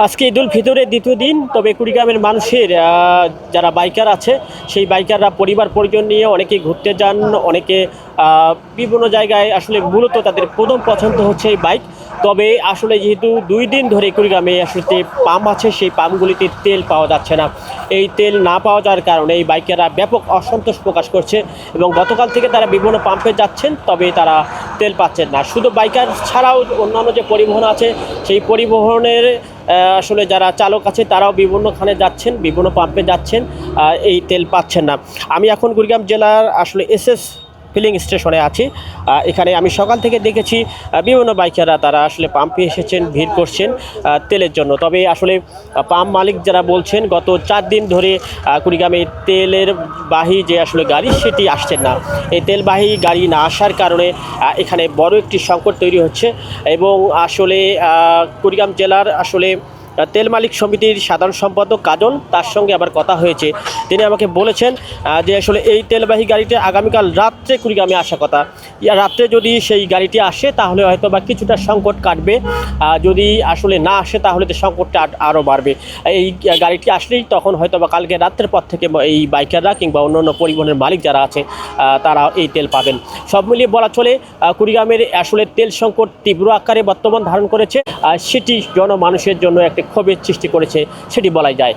আজকে ঈদুল ফিতরের দ্বিতীয় দিন। তবে কুড়িগ্রামের মানুষের যারা বাইকার আছে সেই বাইকাররা পরিবার পরিজন নিয়ে অনেকে ঘুরতে যান, অনেকে বিভিন্ন জায়গায় আসলে মূলত তাদের প্রথম পছন্দ হচ্ছে এই বাইক। তবে আসলে যেহেতু 2 দিন ধরে কুড়িগ্রামে আসলে পাম্প আছে, সেই পাম্পগুলিতে তেল পাওয়া যাচ্ছে না। এই তেল না পাওয়া যাওয়ার কারণে এই বাইকাররা ব্যাপক অসন্তোষ প্রকাশ করছে এবং গতকাল থেকে তারা বিভিন্ন পাম্পে যাচ্ছেন, তবে তারা তেল পাচ্ছেন না। শুধু বাইকার ছাড়াও অন্যান্য যে পরিবহন আছে সেই পরিবহনের আসলে যারা চালক আছে তারাও বিভিন্নখানে যাচ্ছেন, বিভিন্ন পাম্পে যাচ্ছেন, এই তেল পাচ্ছেন না। আমি এখন কুড়িগ্রাম জেলার আসলে এসএস ফিলিং স্টেশনে আছি। এখানে আমি সকাল থেকে দেখেছি বিভিন্ন বাইকাররা তারা আসলে পাম্পে এসেছেন, ভিড় করছেন তেলের জন্য। তবে আসলে পাম্প মালিক যারা বলছেন গত 4 দিন ধরে কুড়িগ্রামে তেলের বাহী যে আসলে গাড়ি সেটি আসছেন না। এই তেলবাহী গাড়ি না আসার কারণে এখানে বড় একটি সংকট তৈরি হচ্ছে এবং আসলে কুড়িগ্রাম জেলার আসলে তেল মালিক সমিতির সাধারণ সম্পাদক কাজল, তার সঙ্গে আবার কথা হয়েছে। তিনি আমাকে বলেছেন যে আসলে এই তেলবাহী গাড়িটি আগামীকাল রাত্রে কুড়িগ্রামে আসা কথা। রাত্রে যদি সেই গাড়িটি আসে তাহলে হয়তো বা কিছুটা সংকট কাটবে, যদি আসলে না আসে তাহলে তো সংকটটা আরও বাড়বে। এই গাড়িটি আসলেই তখন হয়তো বা কালকে রাত্রের পর থেকে এই বাইকাররা কিংবা অন্যান্য পরিবহনের মালিক যারা আছে তারা এই তেল পাবেন। সব মিলিয়ে বলা চলে কুড়িগ্রামের আসলে তেল সংকট তীব্র আকারে বর্তমান ধারণ করেছে, সেটি জনমানুষের জন্য একটা ক্ষোভের সৃষ্টি করেছে সেটি বলাই যায়।